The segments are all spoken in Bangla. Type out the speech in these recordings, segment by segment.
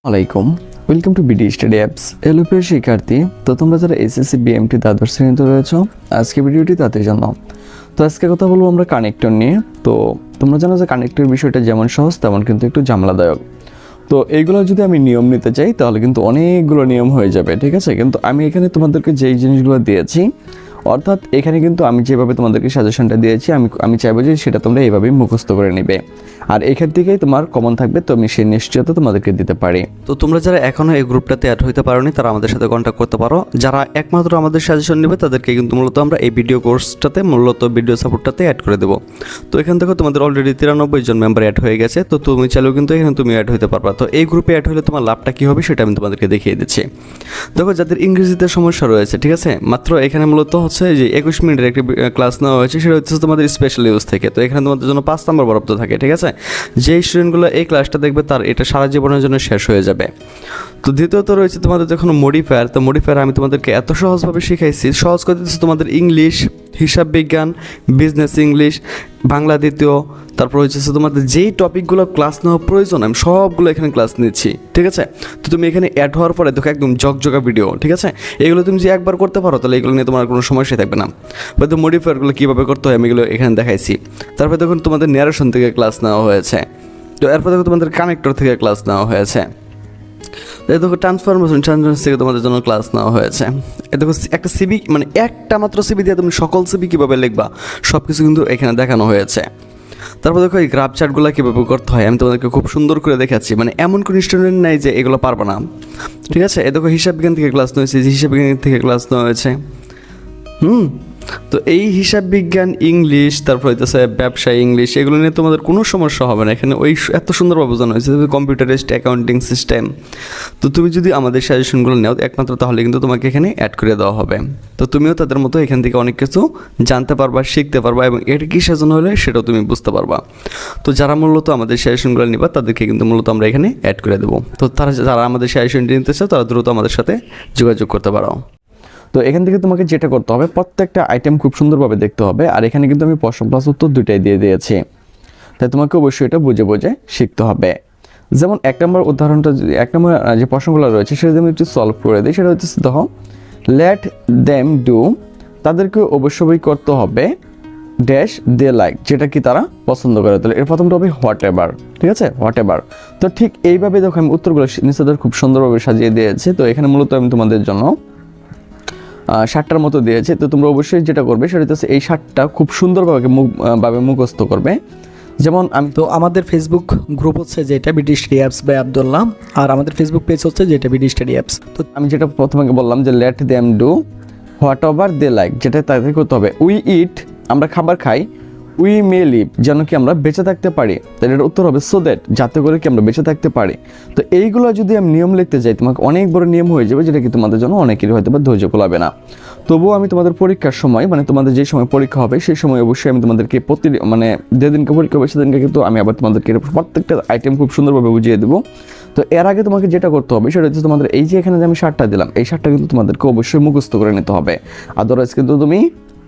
আলাইকুম, welcome to BD study apps. Hello প্রিয় শিক্ষার্থী, তো তোমরা যারা এসএসসি বিএমটি দ্বাদশ শ্রেণীতে রয়েছো, আজকে ভিডিওটি তাদের জন্য। তো আজকে কথা বলবো আমরা কানেক্টর নিয়ে। তো তোমরা জানো যে কানেক্টর বিষয়টা যেমন সহজ তেমন কিন্তু একটু ঝামেলাদায়ক। তো এইগুলো যদি আমি নিয়ম নিতে চাই তাহলে কিন্তু অনেকগুলো নিয়ম হয়ে যাবে, ঠিক আছে। কিন্তু আমি এখানে তোমাদেরকে যেই জিনিসগুলো দিয়েছি, অর্থাৎ এখানে কিন্তু আমি যেভাবে তোমাদেরকে সাজেশনটা দিয়েছি আমি চাইবো যে সেটা তোমরা এইভাবেই মুখস্থ করে নেবে, আর এখান থেকেই তোমার কমন থাকবে, তো আমি সেই নিশ্চয়তা তোমাদেরকে দিতে পারি। তো তোমরা যারা এখনো এই গ্রুপটাতে অ্যাড হইতে পারোনি তারা আমাদের সাথে কন্ট্যাক্ট করতে পারো। যারা একমাত্র আমাদের সাজেশন নেবে তাদেরকে কিন্তু মূলত আমরা এই ভিডিও কোর্সটাতে ভিডিও সাপোর্টটাতে অ্যাড করে দেবো। তো এখান থেকে তোমাদের অলরেডি 93 জন মেম্বার অ্যাড হয়ে গেছে। তো তুমি চাইলেও কিন্তু এখানে তুমি অ্যাড হইতে পারবা। তো এই গ্রুপে অ্যাড হলে তোমার লাভটা কী হবে সেটা আমি তোমাদেরকে দেখিয়ে দিচ্ছি। দেখো, যাদের ইংরেজিতে সমস্যা রয়েছে, ঠিক আছে, মাত্র এখানে মূলত হচ্ছে যে 21 মিনিটের একটি ক্লাস নেওয়া হয়েছে, সেটা হচ্ছে তোমাদের স্পেশাল ইউজ থেকে। তো এখানে তোমাদের জন্য 5 নম্বর বরাদ্দ থাকে, ঠিক আছে। যেই স্টুডেন্টগুলো এই ক্লাসটা দেখবে তার এটা সারা জীবনের জন্য শেষ হয়ে যাবে। তো দ্বিতীয়ত রয়েছে তোমাদের যখন মডিফায়ার। তো মডিফায়ার আমি তোমাদেরকে এত সহজভাবে শিখাইছি, সহজ করে দিচ্ছি তোমাদের ইংলিশ, হিসাব বিজ্ঞান, বিজনেস ইংলিশ, বাংলা দ্বিতীয়, তারপর হচ্ছে তোমাদের যেই টপিকগুলো ক্লাস নেওয়া প্রয়োজন আমি সবগুলো এখানে ক্লাস নিচ্ছি, ঠিক আছে। তো তুমি এখানে অ্যাড হওয়ার পরে দেখো একদম জগজগা ভিডিও, ঠিক আছে। এগুলো তুমি যে একবার করতে পারো তাহলে এগুলো নিয়ে তোমার কোনো সমস্যা থাকবে না। হয়তো মডিফায়ারগুলো কীভাবে করতে হয় আমি এগুলো এখানে দেখাইছি। তারপরে দেখুন তোমাদের ন্যারেশন থেকে ক্লাস নেওয়া হয়েছে। তো এরপর দেখো তোমাদের কানেক্টর থেকে ক্লাস নেওয়া হয়েছে। দেখো ট্রান্সফরমেশন থেকে তোমাদের জন্য ক্লাস নেওয়া হয়েছে। দেখো একটা সিবি, মানে একটা মাত্র সিবি দিয়ে তুমি সকল সিবি কীভাবে লিখবা সব কিছু কিন্তু এখানে দেখানো হয়েছে। তারপর দেখো এই গ্রাফ চার্টগুলো কীভাবে করতে হয় আমি তোমাদেরকে খুব সুন্দর করে দেখাচ্ছি। মানে এমন কোনো স্টুডেন্ট নাই যে এগুলো পারবে না, ঠিক আছে। দেখো হিসাব বিজ্ঞান থেকে ক্লাস নেওয়া হয়েছে, হিসাব বিজ্ঞান থেকে ক্লাস নেওয়া হয়েছে। তো এই হিসাব বিজ্ঞান, ইংলিশ, তারপর হইতেছে ব্যবসা ইংলিশ, এগুলো নিয়ে তোমাদের কোনো সমস্যা হবে না। এখানে ওই এত সুন্দরভাবে বোঝানো হয়েছে কম্পিউটারাইজড অ্যাকাউন্টিং সিস্টেম। তো তুমি যদি আমাদের সাজেশনগুলো নাও একমাত্র তাহলে কিন্তু তোমাকে এখানে অ্যাড করে দেওয়া হবে। তো তুমিও তাদের মতো এখান থেকে অনেক কিছু জানতে পারবা, শিখতে পারবা, এবং এটা কী সাজানো হলে সেটাও তুমি বুঝতে পারবা। তো যারা মূলত আমাদের সাজেশনগুলো নিবা তাদেরকে কিন্তু মূলত আমরা এখানে অ্যাড করে দেবো। তো যারা আমাদের সাজেশনটি নিতে চাও তারা দ্রুত আমাদের সাথে যোগাযোগ করতে পারো। তো এখান থেকে তোমাকে যেটা করতে হবে, প্রত্যেকটা আইটেম খুব সুন্দরভাবে দেখতে হবে, আর এখানে কিন্তু আমি প্রশ্ন প্লাস উত্তর দুইটাই দিয়ে দিয়েছি, তাই তোমাকে অবশ্যই এটা বুঝে বুঝে শিখতে হবে। যেমন এক নম্বর উদাহরণটা, এক নম্বর যে প্রশ্নগুলো রয়েছে সেটা যদি আমি একটু সলভ করে দিই, সেটা হচ্ছে দেখো, লেট দেম ডু, তাদেরকে অবশ্যই করতে হবে ড্যাশ দে লাইক, যেটা কি তারা পছন্দ করে। তাহলে এর প্রথমটা হবে হোয়াট এভার, ঠিক আছে, হোয়াট এভার। তো ঠিক এইভাবে দেখো আমি উত্তরগুলো নিচেদের খুব সুন্দরভাবে সাজিয়ে দিয়েছি। তো এখানে মূলত আমি তোমাদের জন্য 60টার মতো দিয়েছে। তো তোমরা অবশ্যই যেটা করবে সেটা হচ্ছে এই 60টা খুব সুন্দরভাবে মুখস্থ করবে। যেমন আমি তো আমাদের ফেসবুক গ্রুপ হচ্ছে যেটা BD study apps by Abdullah, আর আমাদের ফেসবুক পেজ হচ্ছে যেটা বিডি স্টাডি অ্যাপস। তো আমি যেটা প্রথমে বললাম যে let them do whatever they like, যেটা তাদের করতে হবে। উই ইট, আমরা খাবার খাই। উই মে লিভ, যেন কি আমরা বেঁচে থাকতে পারি। তাহলে এটার উত্তর হবে সো দ্যাট, যাতে করে কি আমরা বেঁচে থাকতে পারি। তো এইগুলো যদি আমি নিয়ম লিখতে যাই তোমাকে অনেক বড় নিয়ম হয়ে যাবে, যেটা কি তোমাদের জন্য অনেকেরই হয়তো বা ধৈর্য কুলাবে না। তবুও আমি তোমাদের পরীক্ষার সময়, মানে তোমাদের যে সময় পরীক্ষা হবে সেই সময় অবশ্যই আমি তোমাদেরকে যেদিনকে পরীক্ষা হবে সেদিনকে কিন্তু আমি আবার তোমাদেরকে প্রত্যেকটা আইটেম খুব সুন্দরভাবে বুঝিয়ে দেবো। তো এর আগে তোমাকে যেটা করতে হবে সেটা হচ্ছে তোমাদের এই যে এখানে যে আমি 60টা দিলাম, এই 60টা কিন্তু তোমাদেরকে অবশ্যই মুখস্থ করে নিতে হবে, আদারওয়াইজ কিন্তু তুমি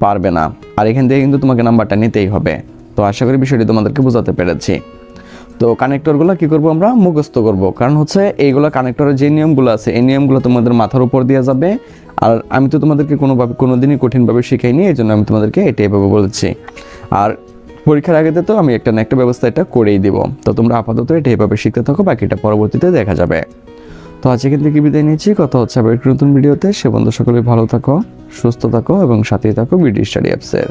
পারবে না। আর এখান থেকে কিন্তু তোমাকে নাম্বারটা নিতেই হবে। তো আশা করি বিষয়টি তোমাদেরকে বোঝাতে পেরেছি। তো কানেক্টরগুলো কী করবো, আমরা মুখস্থ করব, কারণ হচ্ছে এইগুলো কানেক্টরের যে নিয়মগুলো আছে এই নিয়মগুলো তোমাদের মাথার উপর দেওয়া যাবে। আর আমি তো তোমাদেরকে কোনোদিনই কঠিনভাবে শিখাইনি, এই জন্য আমি তোমাদেরকে এটাই ভাবে বলেছি। আর পরীক্ষার আগেতে তো আমি একটা না একটা ব্যবস্থা এটা করেই দিব। তো তোমরা আপাতত এটা এইভাবে শিখতে থাকো, বাকিটা পরবর্তীতে দেখা যাবে। তো আজকে কিন্তু কি বিদায় নিচ্ছি, কথা হচ্ছে আবার একটি নতুন ভিডিওতে। সে বন্ধু সকলে ভালো থাকো, সুস্থ থাকো এবং সাথেই থাকো বিডি স্টাডি অ্যাপসের।